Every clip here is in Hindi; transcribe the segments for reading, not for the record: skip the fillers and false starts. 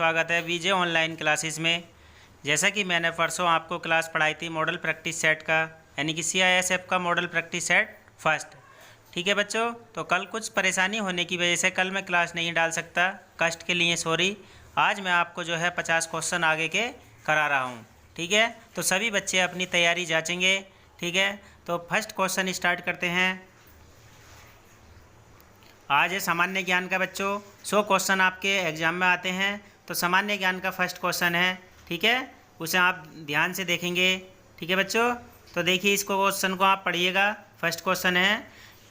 स्वागत है वीजे ऑनलाइन क्लासेस में। जैसा कि मैंने परसों आपको क्लास पढ़ाई थी मॉडल प्रैक्टिस सेट का, यानी कि CISF का मॉडल प्रैक्टिस सेट फर्स्ट। ठीक है बच्चों, तो कल कुछ परेशानी होने की वजह से कल मैं क्लास नहीं डाल सकता, कष्ट के लिए सॉरी। आज मैं आपको जो है 50 क्वेश्चन आगे के करा रहा हूँ। ठीक है, तो सभी बच्चे अपनी तैयारी जाँचेंगे। ठीक है, तो फर्स्ट क्वेश्चन स्टार्ट करते हैं। आज है सामान्य ज्ञान का बच्चों। 100 क्वेश्चन आपके एग्जाम में आते हैं, तो सामान्य ज्ञान का फर्स्ट क्वेश्चन है। ठीक है, उसे आप ध्यान से देखेंगे। ठीक है बच्चों, तो देखिए इसको क्वेश्चन को आप पढ़िएगा। फर्स्ट क्वेश्चन है,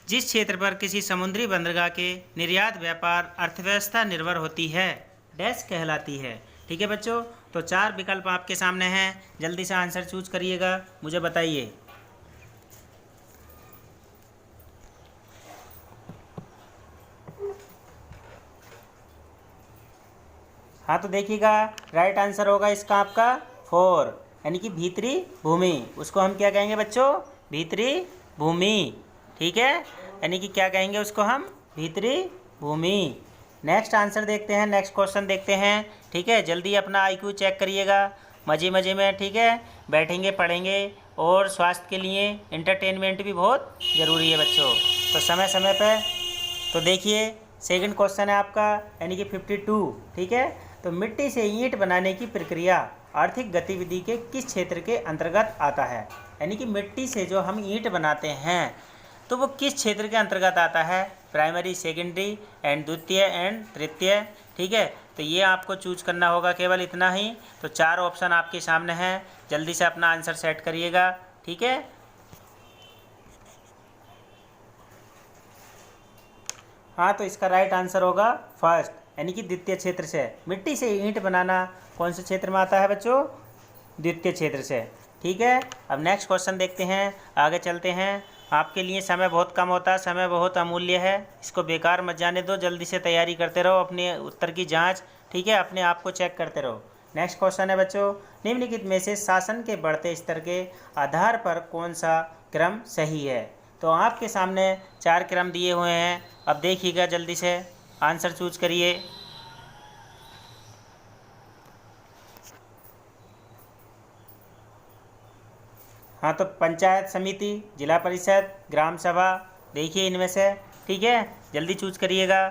जिस क्षेत्र पर किसी समुद्री बंदरगाह के निर्यात व्यापार अर्थव्यवस्था निर्भर होती है डैश कहलाती है। ठीक है बच्चों, तो 4 विकल्प आपके सामने हैं, जल्दी से आंसर चूज करिएगा, मुझे बताइए। हाँ, तो देखिएगा राइट आंसर होगा इसका आपका 4, यानी कि भीतरी भूमि। उसको हम क्या कहेंगे बच्चों? भीतरी भूमि। ठीक है, यानी कि क्या कहेंगे उसको हम? भीतरी भूमि। नेक्स्ट आंसर देखते हैं, नेक्स्ट क्वेश्चन देखते हैं। ठीक है, जल्दी अपना IQ चेक करिएगा मज़े मज़े में। ठीक है, बैठेंगे पढ़ेंगे, और स्वास्थ्य के लिए इंटरटेनमेंट भी बहुत ज़रूरी है बच्चों, तो समय समय पर। तो देखिए सेकंड क्वेश्चन है आपका, यानी कि 52। ठीक है, तो मिट्टी से ईंट बनाने की प्रक्रिया आर्थिक गतिविधि के किस क्षेत्र के अंतर्गत आता है? यानी कि मिट्टी से जो हम ईंट बनाते हैं तो वो किस क्षेत्र के अंतर्गत आता है? प्राइमरी, सेकेंडरी एंड द्वितीय एंड तृतीय। ठीक है, तो ये आपको चूज करना होगा, केवल इतना ही। तो 4 ऑप्शन आपके सामने हैं, जल्दी से अपना आंसर सेट करिएगा। ठीक है, हाँ, तो इसका राइट आंसर होगा फर्स्ट, यानी कि द्वितीय क्षेत्र से। मिट्टी से ईंट बनाना कौन से क्षेत्र में आता है बच्चों? द्वितीय क्षेत्र से। ठीक है, अब नेक्स्ट क्वेश्चन देखते हैं, आगे चलते हैं। आपके लिए समय बहुत कम होता है, समय बहुत अमूल्य है, इसको बेकार मत जाने दो, जल्दी से तैयारी करते रहो, अपने उत्तर की जाँच। ठीक है, अपने आप को चेक करते रहो। नेक्स्ट क्वेश्चन है बच्चों, निम्नलिखित में से शासन के बढ़ते स्तर के आधार पर कौन सा क्रम सही है? तो आपके सामने 4 क्रम दिए हुए हैं, अब देखिएगा, जल्दी से आंसर चूज करिए। हाँ, तो पंचायत समिति, जिला परिषद, ग्राम सभा, देखिए इनमें से। ठीक है, जल्दी चूज करिएगा।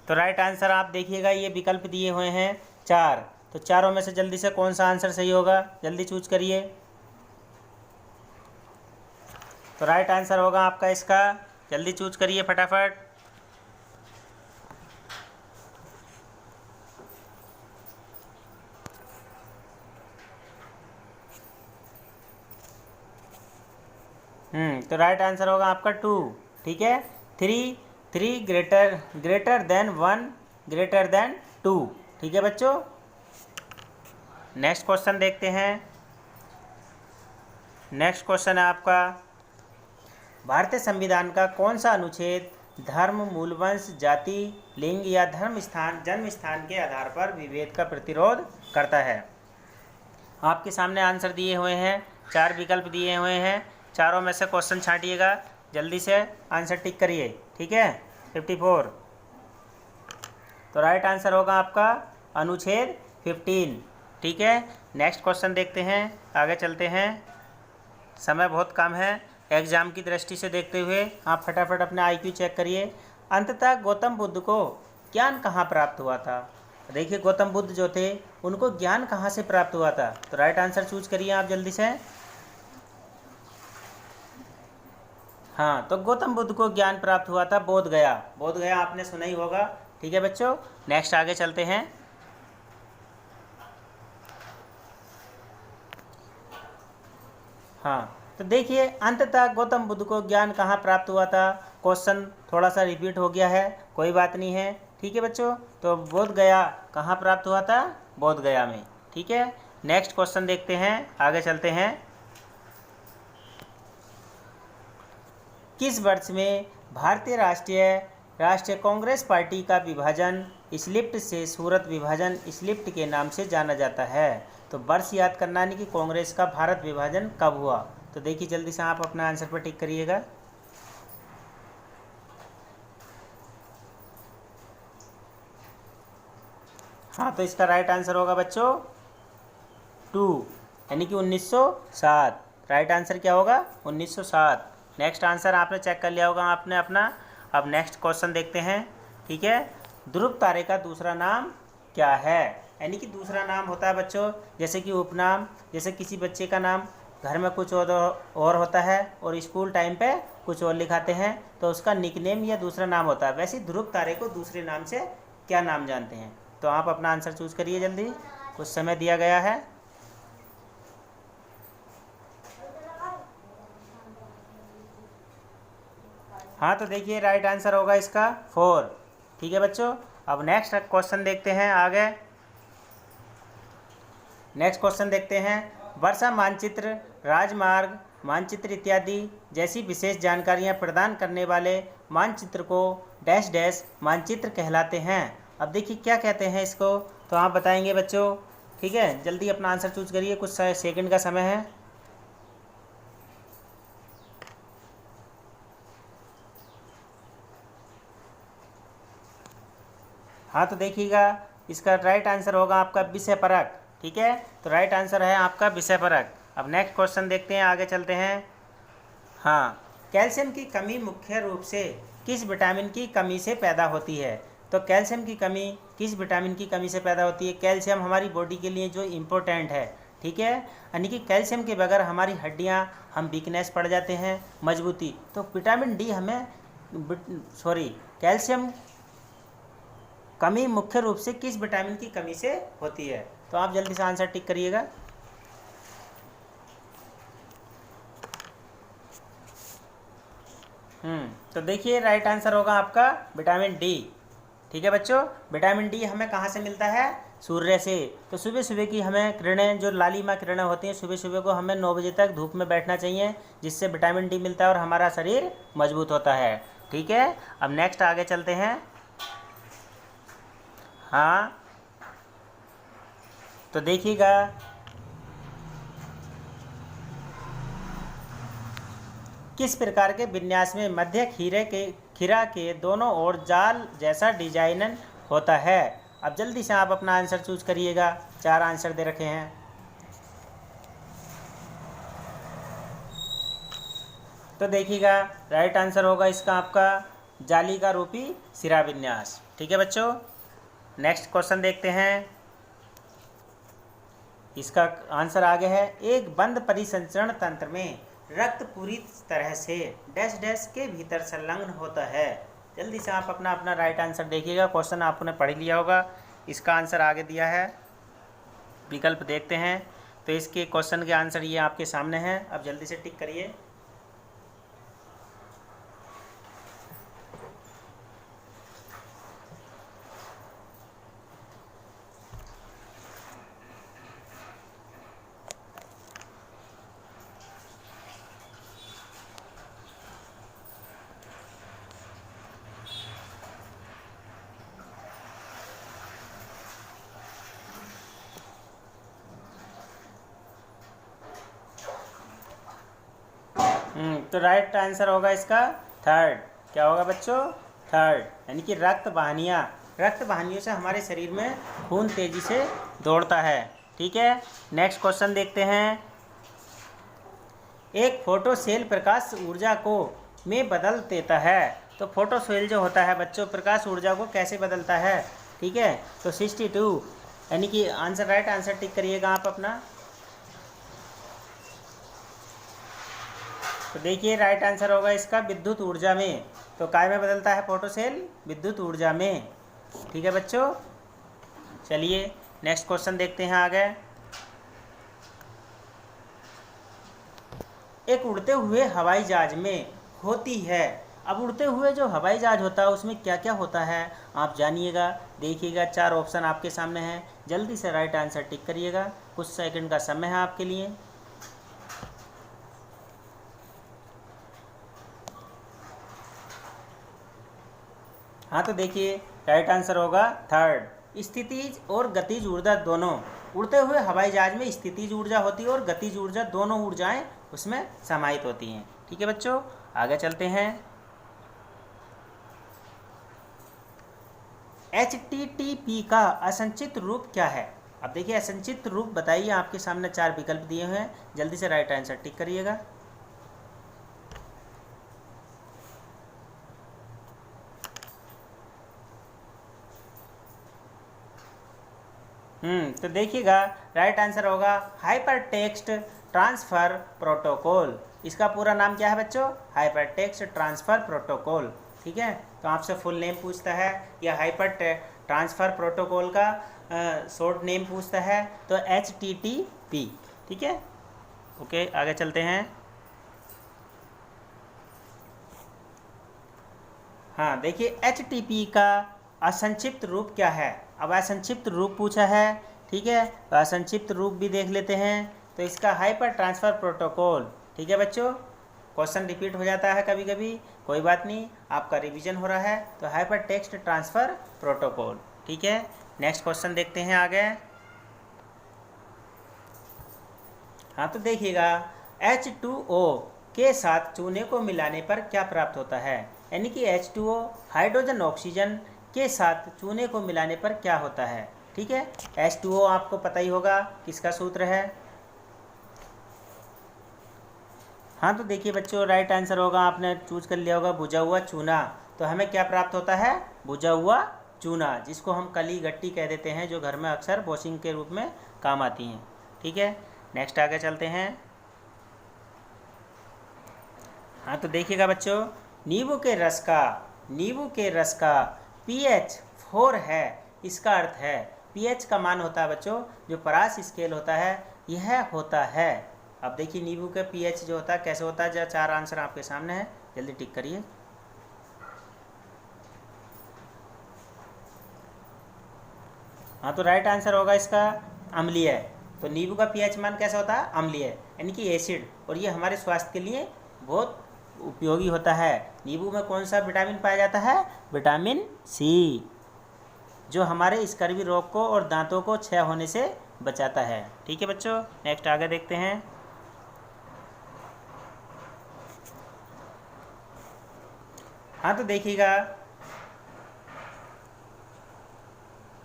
तो राइट आंसर आप देखिएगा, ये विकल्प दिए हुए हैं 4, तो चारों में से जल्दी से कौन सा आंसर सही होगा? जल्दी चूज करिए। तो राइट आंसर होगा आपका इसका, जल्दी चूज करिए फटाफट। तो राइट आंसर होगा आपका 2। ठीक है, 3 ग्रेटर देन 1 ग्रेटर देन 2। ठीक है बच्चों, नेक्स्ट क्वेश्चन देखते हैं। नेक्स्ट क्वेश्चन है आपका, भारतीय संविधान का कौन सा अनुच्छेद धर्म, मूल वंश, जाति, लिंग या जन्म स्थान के आधार पर विभेद का प्रतिरोध करता है? आपके सामने आंसर दिए हुए हैं, 4 विकल्प दिए हुए हैं, चारों में से क्वेश्चन छांटिएगा, जल्दी से आंसर टिक करिए। ठीक है, 54। तो राइट आंसर होगा आपका अनुच्छेद 15। ठीक है, नेक्स्ट क्वेश्चन देखते हैं, आगे चलते हैं, समय बहुत कम है, एग्जाम की दृष्टि से देखते हुए आप फटाफट अपना IQ चेक करिए। अंततः गौतम बुद्ध को ज्ञान कहाँ प्राप्त हुआ था? देखिए गौतम बुद्ध जो थे उनको ज्ञान कहाँ से प्राप्त हुआ था? तो राइट आंसर चूज करिए आप जल्दी से। हाँ, तो गौतम बुद्ध को ज्ञान प्राप्त हुआ था बोध गया। बोध गया आपने सुना ही होगा। ठीक है बच्चों, नेक्स्ट आगे चलते हैं। हाँ, तो देखिए अंततः गौतम बुद्ध को ज्ञान कहाँ प्राप्त हुआ था? क्वेश्चन थोड़ा सा रिपीट हो गया है, कोई बात नहीं है। ठीक है बच्चों, तो बोध गया कहाँ प्राप्त हुआ था? बोध गया में। ठीक है, नेक्स्ट क्वेश्चन देखते हैं, आगे चलते हैं। किस वर्ष में भारतीय राष्ट्रीय कांग्रेस पार्टी का विभाजन स्लिप्ट से सूरत विभाजन स्लिप्ट के नाम से जाना जाता है? तो वर्ष याद करना, यानी कि कांग्रेस का भारत विभाजन कब हुआ? तो देखिए जल्दी से आप अपना आंसर पर टिक करिएगा। हाँ, तो इसका राइट आंसर होगा बच्चों 2, यानी कि 1907। राइट आंसर क्या होगा? 1907। नेक्स्ट आंसर आपने चेक कर लिया होगा आपने अपना। अब नेक्स्ट क्वेश्चन देखते हैं। ठीक है, ध्रुव तारे का दूसरा नाम क्या है? यानी कि दूसरा नाम होता है बच्चों, जैसे कि उपनाम, जैसे किसी बच्चे का नाम घर में कुछ और होता है और स्कूल टाइम पे कुछ और लिखाते हैं, तो उसका निकनेम या दूसरा नाम होता है। वैसे ध्रुव तारे को दूसरे नाम से क्या नाम जानते हैं? तो आप अपना आंसर चूज करिए जल्दी, कुछ समय दिया गया है। हाँ, तो देखिए राइट आंसर होगा इसका 4। ठीक है बच्चों, अब नेक्स्ट क्वेश्चन देखते हैं आगे। नेक्स्ट क्वेश्चन देखते हैं। वर्षा मानचित्र, राजमार्ग मानचित्र इत्यादि जैसी विशेष जानकारियां प्रदान करने वाले मानचित्र को डैश डैश मानचित्र कहलाते हैं। अब देखिए क्या कहते हैं इसको, तो आप बताएंगे बच्चों। ठीक है, जल्दी अपना आंसर चूज करिए, कुछ सेकंड का समय है। हाँ, तो देखिएगा इसका राइट आंसर होगा आपका विषय परक। ठीक है, तो राइट आंसर है आपका विषय परक। अब नेक्स्ट क्वेश्चन देखते हैं, आगे चलते हैं। हाँ, कैल्शियम की कमी मुख्य रूप से किस विटामिन की कमी से पैदा होती है? तो कैल्शियम की कमी किस विटामिन की कमी से पैदा होती है? कैल्शियम हमारी बॉडी के लिए जो इम्पोर्टेंट है। ठीक है, यानी कि कैल्शियम के बगैर हमारी हड्डियाँ, हम वीकनेस पड़ जाते हैं, मजबूती। तो विटामिन डी हमें कैल्शियम कमी मुख्य रूप से किस विटामिन की कमी से होती है? तो आप जल्दी से आंसर टिक करिएगा। तो देखिए राइट आंसर होगा आपका विटामिन डी। ठीक है बच्चों, विटामिन डी हमें कहाँ से मिलता है? सूर्य से। तो सुबह सुबह की हमें किरणें, जो लालिमा किरणें होती हैं, सुबह सुबह को हमें 9 बजे तक धूप में बैठना चाहिए, जिससे विटामिन डी मिलता है और हमारा शरीर मजबूत होता है। ठीक है, अब नेक्स्ट आगे चलते हैं। हाँ, तो देखिएगा किस प्रकार के विन्यास में मध्य खीरा के दोनों ओर जाल जैसा डिजाइन होता है? अब जल्दी से आप अपना आंसर चूज करिएगा, 4 आंसर दे रखे हैं। तो देखिएगा राइट आंसर होगा इसका आपका जाली का रूपी सिरा विन्यास। ठीक है बच्चों, नेक्स्ट क्वेश्चन देखते हैं। इसका आंसर आगे है। एक बंद परिसंचरण तंत्र में रक्त पूरी तरह से डैश डैश के भीतर संलग्न होता है। जल्दी से आप अपना अपना राइट आंसर देखिएगा, क्वेश्चन आपने पढ़ लिया होगा। इसका आंसर आगे दिया है, विकल्प देखते हैं। तो इसके क्वेश्चन के आंसर ये आपके सामने हैं, अब जल्दी से टिक करिए। तो राइट आंसर होगा इसका 3rd। क्या होगा बच्चों? 3rd, यानी कि रक्त वाहिनियों से हमारे शरीर में खून तेजी से दौड़ता है। ठीक है, नेक्स्ट क्वेश्चन देखते हैं। एक फोटो सेल प्रकाश ऊर्जा को में बदल देता है। तो फोटो सेल जो होता है बच्चों, प्रकाश ऊर्जा को कैसे बदलता है? ठीक है, तो 62, यानी कि आंसर राइट आंसर टिक करिएगा आप अपना। तो देखिए राइट आंसर होगा इसका विद्युत ऊर्जा में। तो काय में बदलता है फोटो सेल? विद्युत ऊर्जा में। ठीक है बच्चों, चलिए नेक्स्ट क्वेश्चन देखते हैं आगे। एक उड़ते हुए हवाई जहाज में होती है। अब उड़ते हुए जो हवाई जहाज होता है उसमें क्या क्या होता है आप जानिएगा। देखिएगा 4 ऑप्शन आपके सामने हैं, जल्दी से राइट आंसर टिक करिएगा, कुछ सेकंड का समय है आपके लिए। हाँ, तो देखिए राइट आंसर होगा 3rd, स्थितिज और गतिज ऊर्जा दोनों। उड़ते हुए हवाई जहाज में स्थितिज ऊर्जा होती है और गतिज ऊर्जा, दोनों ऊर्जाएं उसमें समाहित होती हैं। ठीक है बच्चों, आगे चलते हैं। HTTP का असंक्षिप्त रूप क्या है? अब देखिए असंक्षिप्त रूप बताइए, आपके सामने 4 विकल्प दिए हुए हैं, जल्दी से राइट आंसर टिक करिएगा। तो देखिएगा राइट आंसर होगा हाइपर टेक्स्ट ट्रांसफ़र प्रोटोकॉल। इसका पूरा नाम क्या है बच्चों? Hyper text transfer protocol. ठीक है, तो आपसे फुल नेम पूछता है या हाइपर ट्रांसफ़र प्रोटोकॉल का शॉर्ट नेम पूछता है तो HTTP। ठीक है, ओके आगे चलते हैं। हाँ देखिए HTTP का असंक्षिप्त रूप क्या है? अब असंक्षिप्त रूप पूछा है, ठीक है, तो असंक्षिप्त रूप भी देख लेते हैं। तो इसका हाइपर ट्रांसफ़र प्रोटोकॉल। ठीक है बच्चों, क्वेश्चन रिपीट हो जाता है कभी कभी, कोई बात नहीं, आपका रिवीजन हो रहा है। तो हाइपर टेक्स्ट ट्रांसफ़र प्रोटोकॉल। ठीक है, नेक्स्ट क्वेश्चन देखते हैं आगे। हाँ तो देखिएगा H2O के साथ चूने को मिलाने पर क्या प्राप्त होता है? यानी कि H2O हाइड्रोजन ऑक्सीजन के साथ चूने को मिलाने पर क्या होता है? ठीक है, H2O आपको पता ही होगा किसका सूत्र है। हाँ तो देखिए बच्चों राइट आंसर होगा, आपने चूज कर लिया होगा बुझा हुआ चूना। तो हमें क्या प्राप्त होता है? बुझा हुआ चूना, जिसको हम कली गट्टी कह देते हैं, जो घर में अक्सर वॉशिंग के रूप में काम आती हैं। ठीक है, नेक्स्ट आगे चलते हैं। हाँ तो देखिएगा बच्चों, नींबू के रस का pH 4 है। इसका अर्थ है pH का मान होता है बच्चों, जो परास स्केल होता है यह होता है। अब देखिए नींबू का pH जो होता है कैसे होता है, जो 4 आंसर आपके सामने है, जल्दी टिक करिए। हाँ तो राइट आंसर होगा इसका अम्लीय। तो नींबू का pH मान कैसा होता है? अम्लीय, यानी कि एसिड, और ये हमारे स्वास्थ्य के लिए बहुत उपयोगी होता है। नींबू में कौन सा विटामिन पाया जाता है? विटामिन सी, जो हमारे स्कर्वी रोग को और दांतों को क्षय होने से बचाता है। ठीक है बच्चों, नेक्स्ट आगे देखते हैं। हाँ तो देखिएगा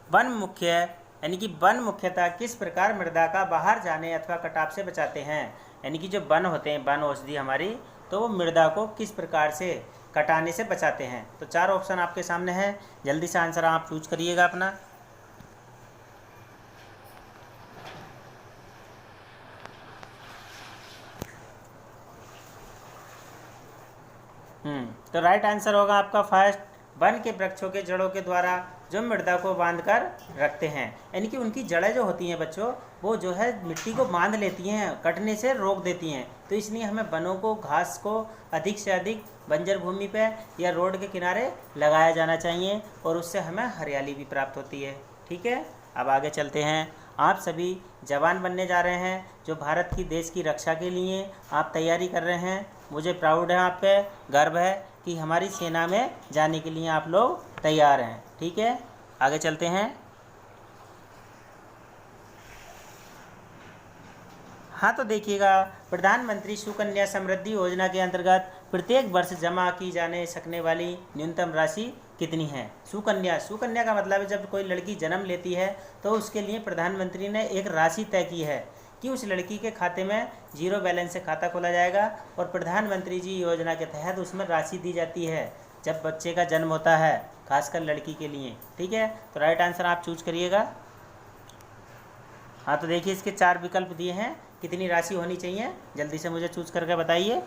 वन मुख्य यानी कि वन मुख्यतः किस प्रकार मृदा का बाहर जाने अथवा कटाव से बचाते हैं? यानी कि जो वन होते हैं, वन औषधि हमारी, तो वो मृदा को किस प्रकार से कटाने से बचाते हैं? तो 4 ऑप्शन आपके सामने हैं, जल्दी से आंसर आप चूज करिएगा अपना। तो राइट आंसर होगा आपका फर्स्ट, वन के वृक्षों के जड़ों के द्वारा जो मृदा को बांध कर रखते हैं। यानी कि उनकी जड़ें जो होती हैं बच्चों, वो जो है मिट्टी को बांध लेती हैं, कटने से रोक देती हैं। तो इसलिए हमें वनों को, घास को अधिक से अधिक बंजर भूमि पे या रोड के किनारे लगाया जाना चाहिए, और उससे हमें हरियाली भी प्राप्त होती है। ठीक है, अब आगे चलते हैं। आप सभी जवान बनने जा रहे हैं, जो भारत की देश की रक्षा के लिए आप तैयारी कर रहे हैं। मुझे प्राउड है, आप पे गर्व है कि हमारी सेना में जाने के लिए आप लोग तैयार हैं। ठीक है, आगे चलते हैं। हाँ तो देखिएगा, प्रधानमंत्री सुकन्या समृद्धि योजना के अंतर्गत प्रत्येक वर्ष जमा की जाने सकने वाली न्यूनतम राशि कितनी है? सुकन्या का मतलब है जब कोई लड़की जन्म लेती है तो उसके लिए प्रधानमंत्री ने एक राशि तय की है कि उस लड़की के खाते में 0 बैलेंस से खाता खोला जाएगा, और प्रधानमंत्री जी योजना के तहत उसमें राशि दी जाती है जब बच्चे का जन्म होता है, खासकर लड़की के लिए। ठीक है, तो राइट आंसर आप चूज करिएगा। हाँ तो देखिए इसके 4 विकल्प दिए हैं, कितनी राशि होनी चाहिए, जल्दी से मुझे चूज करके बताइए।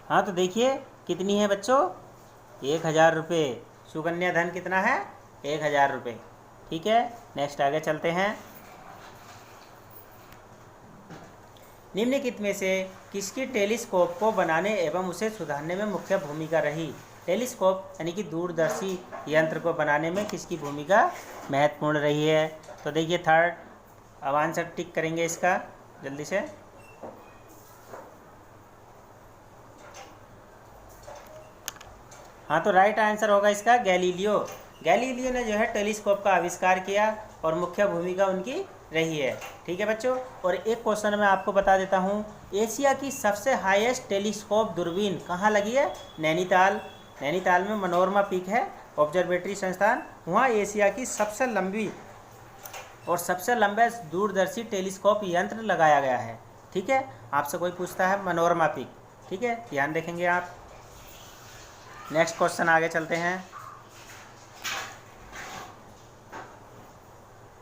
हाँ तो देखिए कितनी है बच्चों? 1000 रुपये। सुकन्या धन कितना है? 1000 रुपये। ठीक है, नेक्स्ट आगे चलते हैं। निम्नलिखित में से किसकी टेलीस्कोप को बनाने एवं उसे सुधारने में मुख्य भूमिका रही? टेलीस्कोप यानी कि दूरदर्शी यंत्र को बनाने में किसकी भूमिका महत्वपूर्ण रही है? तो देखिए थर्ड, अब आंसर टिक करेंगे इसका जल्दी से। हाँ तो राइट आंसर होगा इसका गैलीलियो ने जो है टेलीस्कोप का आविष्कार किया, और मुख्य भूमिका उनकी रही है। ठीक है बच्चों। और एक क्वेश्चन मैं आपको बता देता हूँ, एशिया की सबसे हाईएस्ट टेलीस्कोप दूरबीन कहाँ लगी है? नैनीताल। नैनीताल में मनोरमा पीक है ऑब्जर्वेटरी संस्थान, वहाँ एशिया की सबसे लंबी और सबसे लंबा दूरदर्शी टेलीस्कोप यंत्र लगाया गया है। ठीक है, आपसे कोई पूछता है मनोरमा पीक, ठीक है, ध्यान रखेंगे आप। नेक्स्ट क्वेश्चन आगे चलते हैं।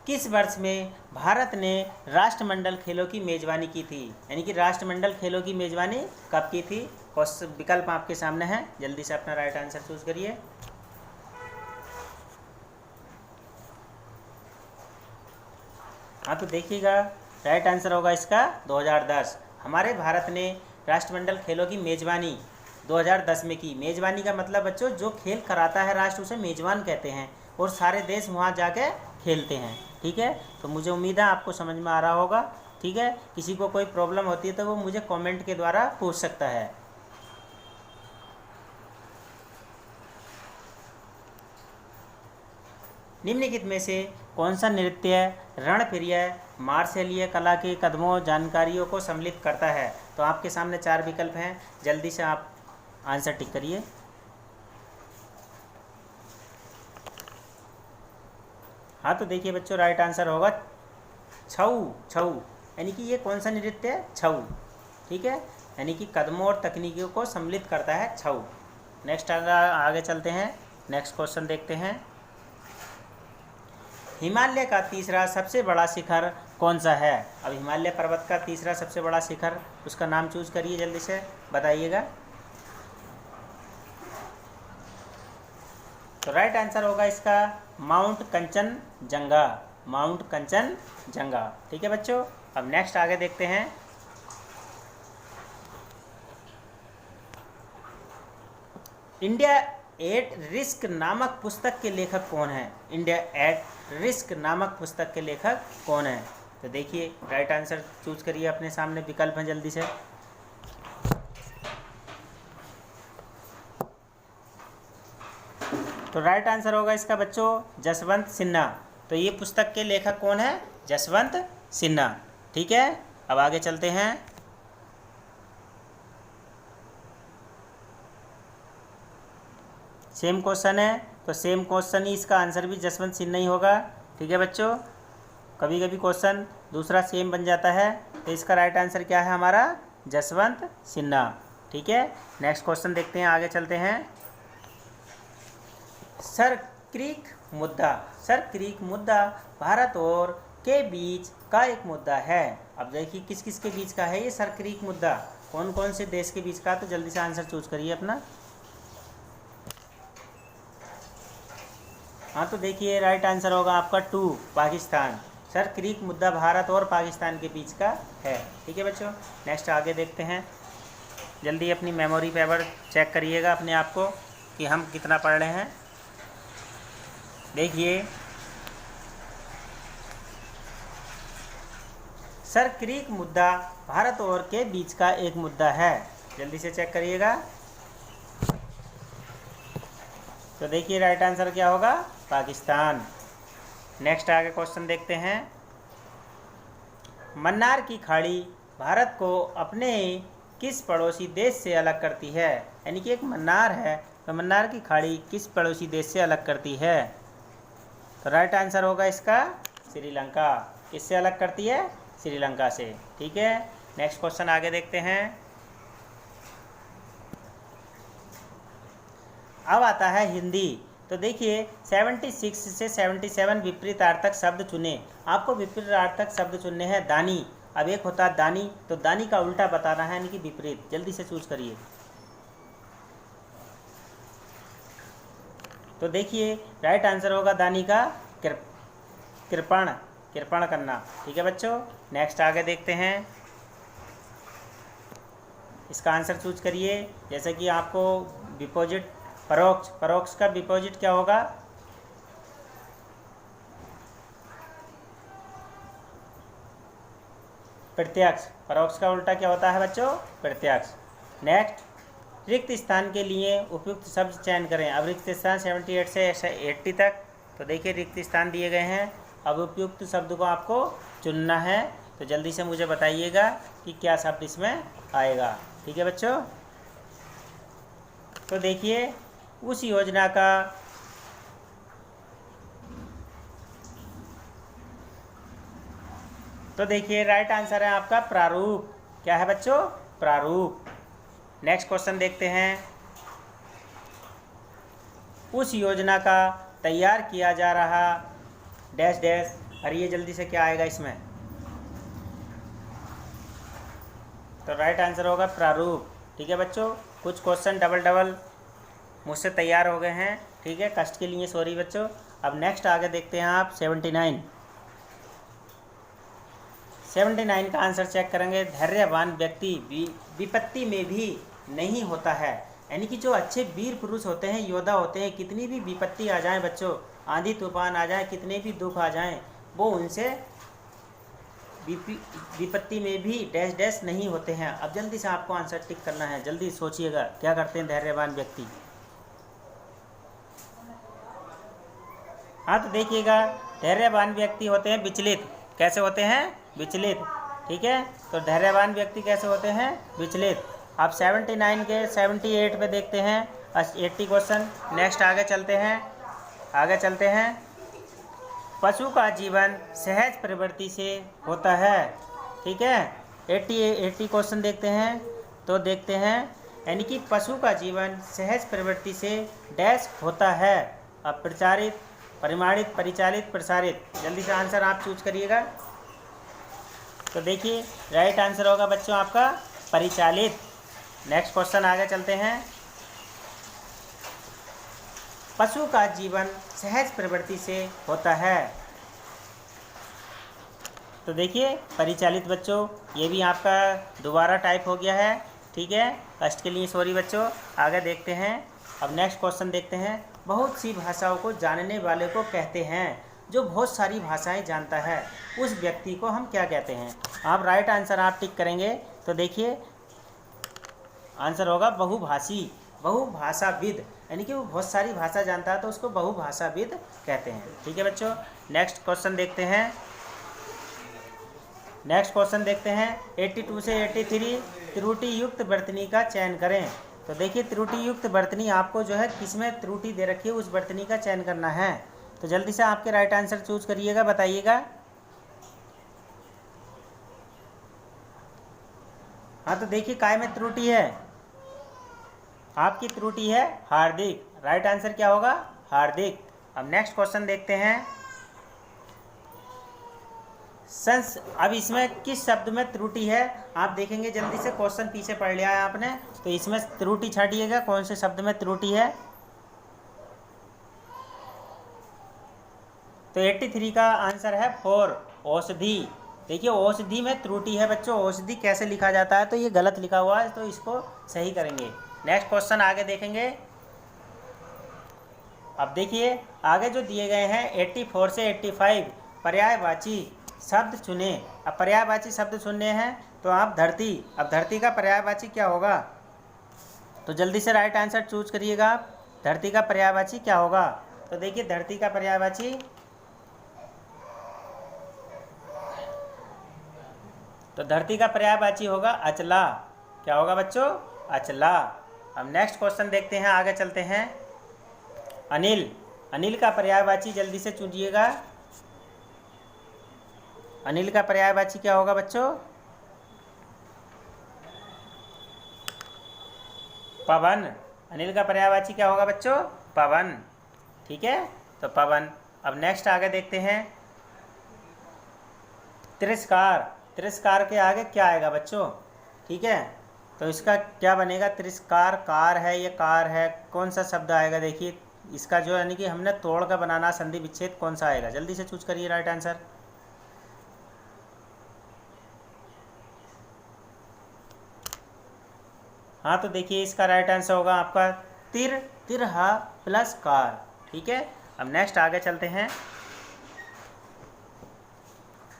किस वर्ष में भारत ने राष्ट्रमंडल खेलों की मेजबानी की थी? यानी कि राष्ट्रमंडल खेलों की मेजबानी कब की थी? विकल्प आपके सामने हैं, जल्दी से अपना राइट आंसर चूज करिए। हाँ तो देखिएगा, राइट आंसर होगा इसका 2010। हमारे भारत ने राष्ट्रमंडल खेलों की मेजबानी 2010 में की। मेजबानी का मतलब बच्चों, जो खेल कराता है राष्ट्र उसे मेजबान कहते हैं, और सारे देश वहाँ जाके खेलते हैं। ठीक है, तो मुझे उम्मीद है आपको समझ में आ रहा होगा। ठीक है, किसी को कोई प्रॉब्लम होती है तो वो मुझे कमेंट के द्वारा पूछ सकता है। निम्नलिखित में से कौन सा नृत्य रणप्रिय मार्शलीय कला के कदमों जानकारियों को सम्मिलित करता है? तो आपके सामने 4 विकल्प हैं, जल्दी से आप आंसर टिक करिए। हाँ तो देखिए बच्चों, राइट आंसर होगा छऊ। छऊ यानी कि ये कौन सा नृत्य है? छऊ। ठीक है, यानी कि कदमों और तकनीकों को सम्मिलित करता है छऊ। नेक्स्ट आगे चलते हैं, नेक्स्ट क्वेश्चन देखते हैं। हिमालय का तीसरा सबसे बड़ा शिखर कौन सा है? अब हिमालय पर्वत का तीसरा सबसे बड़ा शिखर, उसका नाम चूज करिए, जल्दी से बताइएगा। तो राइट आंसर होगा इसका माउंट कंचनजंगा। माउंट कंचनजंगा। ठीक है बच्चों, अब नेक्स्ट आगे देखते हैं। इंडिया एट रिस्क नामक पुस्तक के लेखक कौन है? इंडिया एट रिस्क नामक पुस्तक के लेखक कौन है? तो देखिए, राइट आंसर चूज करिए, अपने सामने विकल्प हैं, जल्दी से। तो राइट आंसर होगा इसका बच्चों जसवंत सिन्हा। तो ये पुस्तक के लेखक कौन है? जसवंत सिन्हा। ठीक है, अब आगे चलते हैं। सेम क्वेश्चन है, तो सेम क्वेश्चन ही इसका आंसर भी जसवंत सिन्हा ही होगा। ठीक है बच्चों, कभी कभी क्वेश्चन दूसरा सेम बन जाता है, तो इसका राइट आंसर क्या है हमारा? जसवंत सिन्हा। ठीक है, नेक्स्ट क्वेश्चन देखते हैं, आगे चलते हैं। सर क्रीक मुद्दा। सर क्रीक मुद्दा भारत और के बीच का एक मुद्दा है। अब देखिए किस किस के बीच का है ये सर क्रीक मुद्दा, कौन कौन से देश के बीच का? तो जल्दी से आंसर चूज करिए अपना। हाँ तो देखिए, राइट आंसर होगा आपका 2, पाकिस्तान। सर क्रीक मुद्दा भारत और पाकिस्तान के बीच का है। ठीक है बच्चों, नेक्स्ट आगे देखते हैं। जल्दी अपनी मेमोरी पावर चेक करिएगा अपने आप को कि हम कितना पढ़ रहे हैं। देखिए, सर क्रीक मुद्दा भारत और के बीच का एक मुद्दा है, जल्दी से चेक करिएगा। तो देखिए, राइट आंसर क्या होगा? पाकिस्तान। नेक्स्ट आगे क्वेश्चन देखते हैं। मन्नार की खाड़ी भारत को अपने किस पड़ोसी देश से अलग करती है? यानी कि एक मन्नार है, तो मन्नार की खाड़ी किस पड़ोसी देश से अलग करती है? तो राइट आंसर होगा इसका श्रीलंका। किससे अलग करती है? श्रीलंका से। ठीक है, नेक्स्ट क्वेश्चन आगे देखते हैं। अब आता है हिंदी। तो देखिए, 76 से 77 विपरीतार्थक शब्द चुने। आपको विपरीतार्थक शब्द चुनने हैं दानी। अब एक होता है दानी, तो दानी का उल्टा बताना है, यानी कि विपरीत। जल्दी से चूज करिए। तो देखिए, राइट आंसर होगा दानी का कृपण। कृपण करना। ठीक है बच्चों, नेक्स्ट आगे देखते हैं। इसका आंसर चूज करिए। जैसे कि आपको विपोजिट, परोक्ष, परोक्ष का विपोजिट क्या होगा? प्रत्यक्ष। परोक्ष का उल्टा क्या होता है बच्चों? प्रत्यक्ष। नेक्स्ट, रिक्त स्थान के लिए उपयुक्त शब्द चयन करें। अब रिक्त स्थान 78 से 80 तक। तो देखिए, रिक्त स्थान दिए गए हैं, अब उपयुक्त शब्द को आपको चुनना है। तो जल्दी से मुझे बताइएगा कि क्या शब्द इसमें आएगा। ठीक है बच्चों, तो देखिए उस योजना का तो देखिए राइट आंसर है आपका प्रारूप। क्या है बच्चों? प्रारूप। नेक्स्ट क्वेश्चन देखते हैं। उस योजना का तैयार किया जा रहा डैश डैश। अरे ये जल्दी से क्या आएगा इसमें? तो राइट आंसर होगा प्रारूप। ठीक है बच्चों, कुछ क्वेश्चन डबल डबल मुझसे तैयार हो गए हैं। ठीक है, कष्ट के लिए सॉरी बच्चों। अब नेक्स्ट आगे देखते हैं आप 79 का आंसर चेक करेंगे। धैर्यवान व्यक्ति विपत्ति में भी नहीं होता है। यानी कि जो अच्छे वीर पुरुष होते हैं, योद्धा होते हैं, कितनी भी विपत्ति आ जाए बच्चों, आंधी तूफान आ जाए, कितने भी दुख आ जाएं, वो उनसे विपत्ति में भी डैश डैश नहीं होते हैं। अब जल्दी से आपको आंसर टिक करना है, जल्दी सोचिएगा क्या करते हैं धैर्यवान व्यक्ति। हाँ तो देखिएगा, धैर्यवान व्यक्ति होते हैं विचलित। कैसे होते हैं? विचलित। ठीक है, तो धैर्यवान व्यक्ति कैसे होते हैं? विचलित। अब 79 के 78 पे देखते हैं 80 क्वेश्चन। नेक्स्ट आगे चलते हैं। पशु का जीवन सहज प्रवृत्ति से होता है। ठीक है, 80 क्वेश्चन देखते हैं। तो देखते हैं, यानी कि पशु का जीवन सहज प्रवृत्ति से डैश होता है। अब प्रचारित, परिमाणित, परिचालित, प्रसारित। जल्दी से आंसर आप चूज करिएगा। तो देखिए राइट आंसर होगा बच्चों आपका परिचालित। नेक्स्ट क्वेश्चन आगे चलते हैं। पशु का जीवन सहज प्रवृत्ति से होता है। तो देखिए परिचालित बच्चों, ये भी आपका दोबारा टाइप हो गया है। ठीक है, कष्ट के लिए सॉरी बच्चों। आगे देखते हैं। अब नेक्स्ट क्वेश्चन देखते हैं। बहुत सी भाषाओं को जानने वाले को कहते हैं। जो बहुत सारी भाषाएं जानता है उस व्यक्ति को हम क्या कहते हैं? आप राइट आंसर आप टिक करेंगे। तो देखिए आंसर होगा बहुभाषी, बहुभाषाविद। यानी कि वो बहुत सारी भाषा जानता है तो उसको बहुभाषाविद कहते हैं। ठीक है बच्चों, नेक्स्ट क्वेश्चन देखते हैं। 82 से 83 त्रुटि युक्त वर्तनी का चयन करें। तो देखिए त्रुटि युक्त वर्तनी आपको जो है किसमें त्रुटि दे रखी है उस वर्तनी का चयन करना है। तो जल्दी से आपके राइट आंसर चूज करिएगा, बताइएगा। हाँ तो देखिए काय में त्रुटि है? आपकी त्रुटि है हार्दिक। राइट आंसर क्या होगा? हार्दिक। अब नेक्स्ट क्वेश्चन देखते हैं। अब इसमें किस शब्द में त्रुटि है आप देखेंगे। जल्दी से क्वेश्चन पीछे पढ़ लिया है आपने, तो इसमें त्रुटि छाटिएगा कौन से शब्द में त्रुटि है। तो 83 का आंसर है 4 औषधि। देखिए औषधि में त्रुटि है बच्चों। औषधि कैसे लिखा जाता है? तो ये गलत लिखा हुआ है, तो इसको सही करेंगे। नेक्स्ट क्वेश्चन आगे देखेंगे। अब देखिए आगे जो दिए गए हैं 84 से 85 पर्यायवाची शब्द चुने। अब पर्यायवाची शब्द चुनने हैं तो आप धरती। अब धरती का पर्यायवाची क्या होगा? तो जल्दी से राइट आंसर चूज करिएगा आप। धरती का पर्यायवाची क्या होगा? तो देखिए धरती का पर्यायवाची, तो धरती का पर्यायवाची होगा अचला। क्या होगा बच्चों? अचला। अब नेक्स्ट क्वेश्चन देखते हैं, आगे चलते हैं। अनिल, अनिल का पर्यायवाची जल्दी से चुनिएगा। अनिल का पर्यायवाची क्या होगा बच्चों? पवन। अनिल का पर्यायवाची क्या होगा बच्चों? पवन। ठीक है, तो पवन। अब नेक्स्ट आगे देखते हैं। तिरस्कार, तिरस्कार के आगे क्या आएगा बच्चों? ठीक है, तो इसका क्या बनेगा? तिरस्कार कार है, ये कार है, कौन सा शब्द आएगा? देखिए इसका जो यानी कि हमने तोड़ का बनाना संधि विच्छेद, कौन सा आएगा? जल्दी से चूज करिए राइट आंसर। हाँ तो देखिए इसका राइट आंसर होगा आपका तिरहा प्लस कार। ठीक है, अब नेक्स्ट आगे चलते हैं।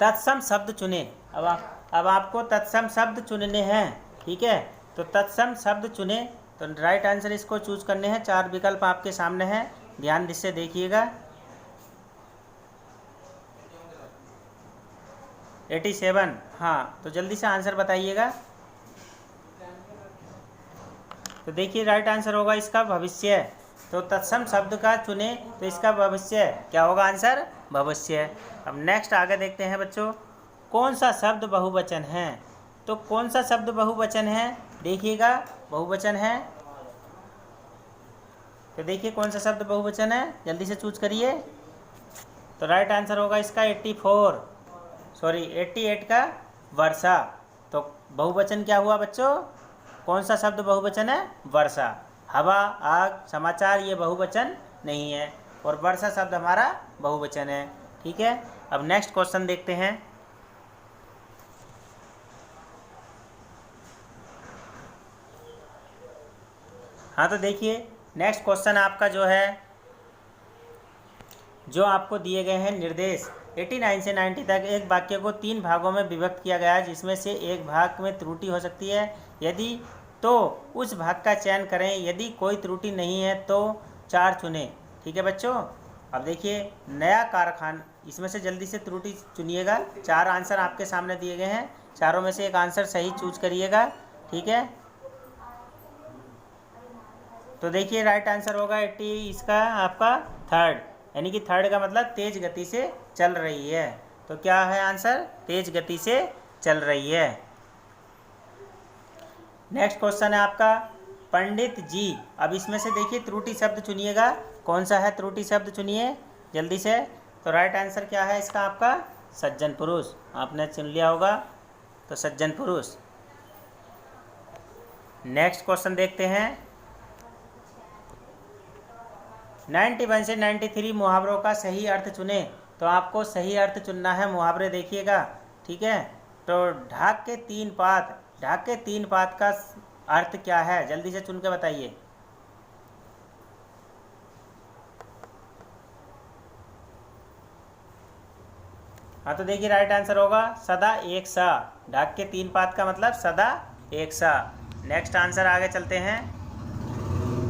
तत्सम शब्द चुने। अब आपको तत्सम शब्द चुनने हैं। ठीक है, तो तत्सम शब्द चुने, तो राइट आंसर इसको चूज करने हैं। 4 विकल्प आपके सामने हैं, ध्यान से देखिएगा। 87। हाँ, तो जल्दी से आंसर बताइएगा। तो देखिए राइट आंसर होगा इसका भविष्य। तो तत्सम शब्द का चुने तो इसका भविष्य क्या होगा आंसर? भविष्य। अब नेक्स्ट आगे देखते हैं बच्चों, कौन सा शब्द बहुवचन है? तो कौन सा शब्द बहुवचन है? देखिएगा, बहुवचन है। तो देखिए कौन सा शब्द बहुवचन है, जल्दी से चूज करिए। तो राइट आंसर होगा इसका 88 का वर्षा। तो बहुवचन क्या हुआ बच्चों? कौन सा शब्द बहुवचन है? वर्षा। हवा, आग, समाचार ये बहुवचन नहीं है, और वर्षा शब्द हमारा बहुवचन है। ठीक है, अब नेक्स्ट क्वेश्चन देखते हैं। हाँ, तो देखिए नेक्स्ट क्वेश्चन आपका जो है, जो आपको दिए गए हैं निर्देश 89 से 90 तक एक वाक्य को 3 भागों में विभक्त किया गया है, जिसमें से एक भाग में त्रुटि हो सकती है। यदि तो उस भाग का चयन करें, यदि कोई त्रुटि नहीं है तो 4 चुनें। ठीक है बच्चों, अब देखिए नया कारखाना, इसमें से जल्दी से त्रुटि चुनिएगा। 4 आंसर आपके सामने दिए गए हैं, चारों में से एक आंसर सही चूज करिएगा। ठीक है, तो देखिए राइट आंसर होगा 80, इसका आपका थर्ड, यानी कि थर्ड का मतलब तेज गति से चल रही है। तो क्या है आंसर? तेज गति से चल रही है। नेक्स्ट क्वेश्चन है आपका, पंडित जी। अब इसमें से देखिए त्रुटि शब्द चुनिएगा, कौन सा है त्रुटि शब्द चुनिए जल्दी से। तो राइट आंसर क्या है इसका आपका? सज्जन पुरुष। आपने चुन लिया होगा, तो सज्जन पुरुष। नेक्स्ट क्वेश्चन देखते हैं, 91 से 93 मुहावरों का सही अर्थ चुने। तो आपको सही अर्थ चुनना है, मुहावरे देखिएगा। ठीक है, तो ढाक के 3 पात, ढाक के 3 पात का अर्थ क्या है, जल्दी से चुन के बताइए। हाँ, तो देखिए राइट आंसर होगा सदा एक सा। ढाक के 3 पात का मतलब सदा एक सा। नेक्स्ट आंसर आगे चलते हैं,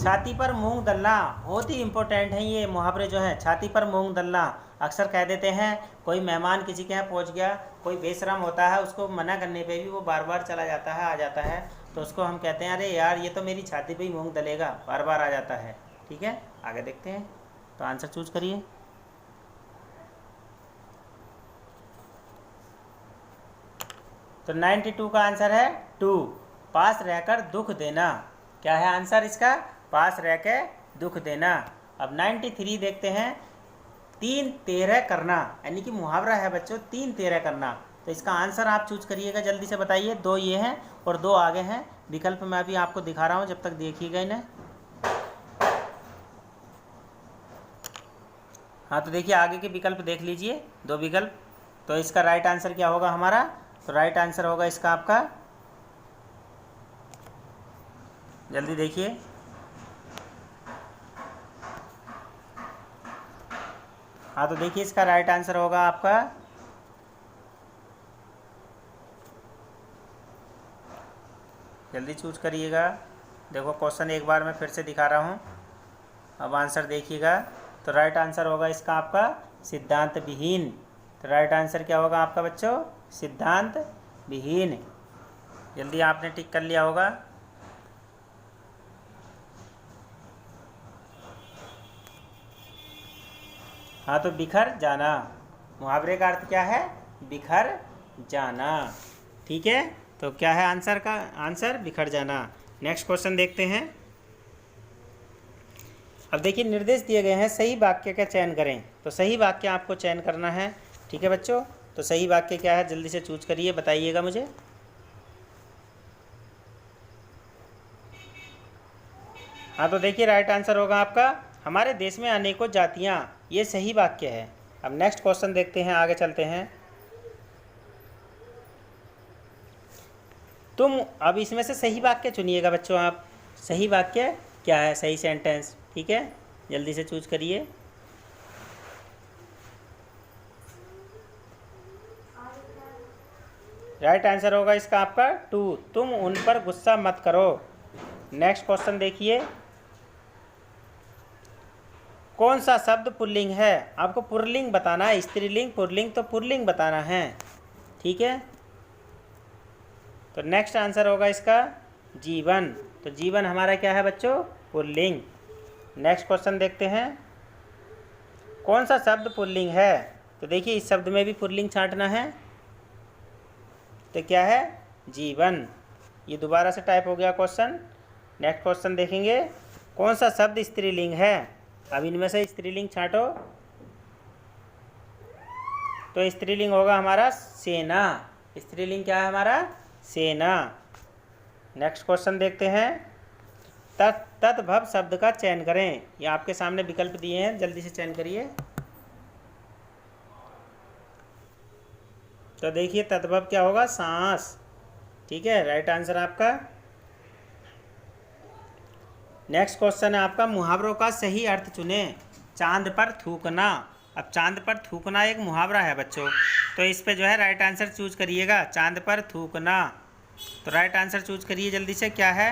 छाती पर मूंग दलना। बहुत ही इंपॉर्टेंट है ये मुहावरे जो हैं। छाती पर मूंग दलना अक्सर कह देते हैं, कोई मेहमान किसी के यहाँ पहुँच गया, कोई बेशरम होता है, उसको मना करने पे भी वो बार बार चला जाता है, आ जाता है, तो उसको हम कहते हैं अरे यार ये तो मेरी छाती पे ही मूंग दलेगा, बार बार आ जाता है। ठीक है, आगे देखते हैं, तो आंसर चूज करिए। तो 92 का आंसर है 2, पास रहकर दुख देना। क्या है आंसर इसका? पास रह के दुख देना। अब 93 देखते हैं, 3 13 करना, यानी कि मुहावरा है बच्चों 3 13 करना। तो इसका आंसर आप चूज करिएगा, जल्दी से बताइए। 2 ये हैं और 2 आगे हैं, विकल्प मैं अभी आपको दिखा रहा हूँ, जब तक देखिएगा इन्हें। हाँ, तो देखिए आगे के विकल्प देख लीजिए, 2 विकल्प। तो इसका राइट आंसर क्या होगा हमारा? तो राइट आंसर होगा इसका आपका, जल्दी देखिए, हाँ, तो देखिए इसका राइट आंसर होगा आपका, जल्दी चूज करिएगा। देखो क्वेश्चन एक बार मैं फिर से दिखा रहा हूँ, अब आंसर देखिएगा। तो राइट आंसर होगा इसका आपका सिद्धांत विहीन। तो राइट आंसर क्या होगा आपका बच्चों? सिद्धांत विहीन। जल्दी आपने टिक कर लिया होगा। हाँ, तो बिखर जाना, मुहावरे का अर्थ क्या है? बिखर जाना। ठीक है, तो क्या है आंसर का आंसर? बिखर जाना। नेक्स्ट क्वेश्चन देखते हैं। अब देखिए निर्देश दिए गए हैं, सही वाक्य का चयन करें। तो सही वाक्य आपको चयन करना है। ठीक है बच्चों, तो सही वाक्य क्या है, जल्दी से चूज करिए, बताइएगा मुझे। हाँ, तो देखिए राइट आंसर होगा आपका, हमारे देश में अनेकों जातियाँ, ये सही वाक्य है। अब नेक्स्ट क्वेश्चन देखते हैं, आगे चलते हैं। तुम, अब इसमें से सही वाक्य चुनिएगा बच्चों आप, सही वाक्य क्या है, सही सेंटेंस। ठीक है, जल्दी से चूज करिए। राइट आंसर होगा इसका आपका 2, तुम उन पर गुस्सा मत करो। नेक्स्ट क्वेश्चन देखिए, कौन सा शब्द पुल्लिंग है? आपको पुल्लिंग बताना है, स्त्रीलिंग पुल्लिंग, तो पुल्लिंग बताना है। ठीक है। तो नेक्स्ट आंसर होगा इसका जीवन। तो जीवन हमारा क्या है बच्चों? पुल्लिंग। नेक्स्ट क्वेश्चन देखते हैं, कौन सा शब्द पुल्लिंग है? तो देखिए इस शब्द में भी पुल्लिंग छांटना है। तो क्या है? जीवन। ये दोबारा से टाइप हो गया क्वेश्चन। नेक्स्ट क्वेश्चन देखेंगे, कौन सा शब्द स्त्रीलिंग है? अब इनमें से स्त्रीलिंग छांटो। तो स्त्रीलिंग होगा हमारा सेना। स्त्रीलिंग क्या है हमारा? सेना। नेक्स्ट क्वेश्चन देखते हैं, तद्भव शब्द का चयन करें। ये आपके सामने विकल्प दिए हैं, जल्दी से चयन करिए। तो देखिए तद्भव क्या होगा? सांस। ठीक है, राइट आंसर आपका। नेक्स्ट क्वेश्चन है आपका, मुहावरों का सही अर्थ चुने। चांद पर थूकना। अब चांद पर थूकना एक मुहावरा है बच्चों, तो इस पे जो है राइट आंसर चूज करिएगा। चांद पर थूकना, तो राइट आंसर चूज करिए जल्दी से, क्या है?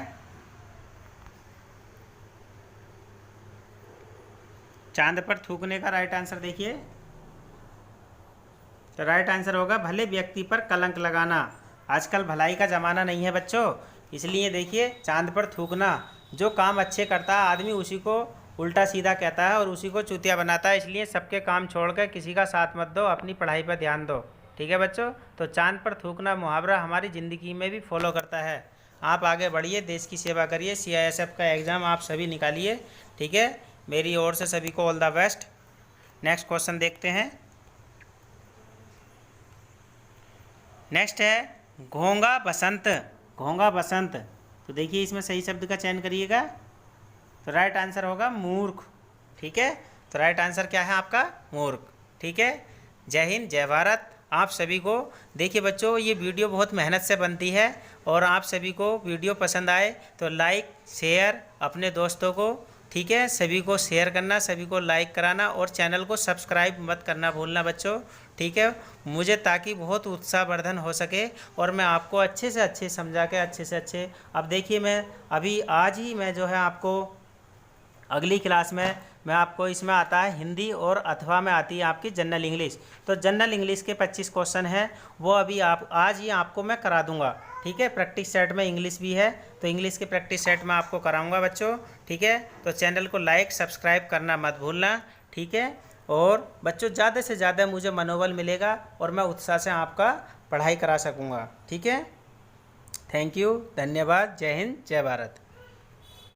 चांद पर थूकने का राइट आंसर देखिए। तो राइट आंसर होगा भले व्यक्ति पर कलंक लगाना। आजकल भलाई का ज़माना नहीं है बच्चों, इसलिए देखिए चांद पर थूकना। जो काम अच्छे करता है आदमी उसी को उल्टा सीधा कहता है और उसी को चूतिया बनाता है, इसलिए सबके काम छोड़कर किसी का साथ मत दो, अपनी पढ़ाई पर ध्यान दो। ठीक है बच्चों, तो चांद पर थूकना मुहावरा हमारी ज़िंदगी में भी फॉलो करता है। आप आगे बढ़िए, देश की सेवा करिए, CISF का एग्ज़ाम आप सभी निकालिए। ठीक है, मेरी ओर से सभी को all the best. Next question देखते हैं। नेक्स्ट है घोंगा बसंत। घोंगा बसंत, तो देखिए इसमें सही शब्द का चयन करिएगा। तो राइट आंसर होगा मूर्ख। ठीक है, तो राइट आंसर क्या है आपका? मूर्ख। ठीक है, जय हिंद, जय भारत। आप सभी को देखिए बच्चों, ये वीडियो बहुत मेहनत से बनती है और आप सभी को वीडियो पसंद आए तो लाइक शेयर अपने दोस्तों को, ठीक है, सभी को शेयर करना, सभी को लाइक कराना और चैनल को सब्सक्राइब मत करना भूलना बच्चों। ठीक है, मुझे ताकि बहुत उत्साहवर्धन हो सके और मैं आपको अच्छे से अच्छे समझा के अच्छे से अच्छे। अब देखिए मैं अभी आज ही मैं जो है आपको अगली क्लास में मैं आपको इसमें आता है हिंदी और अथवा में आती है आपकी जनरल इंग्लिश। तो जनरल इंग्लिश के 25 क्वेश्चन हैं, वो अभी आप आज ही आपको मैं करा दूंगा। ठीक है, प्रैक्टिस सेट में इंग्लिश भी है, तो इंग्लिश के प्रैक्टिस सेट में आपको कराऊंगा बच्चों। ठीक है, तो चैनल को लाइक सब्सक्राइब करना मत भूलना। ठीक है, और बच्चों ज़्यादा से ज़्यादा मुझे मनोबल मिलेगा और मैं उत्साह से आपका पढ़ाई करा सकूँगा। ठीक है, थैंक यू, धन्यवाद, जय हिंद, जय भारत।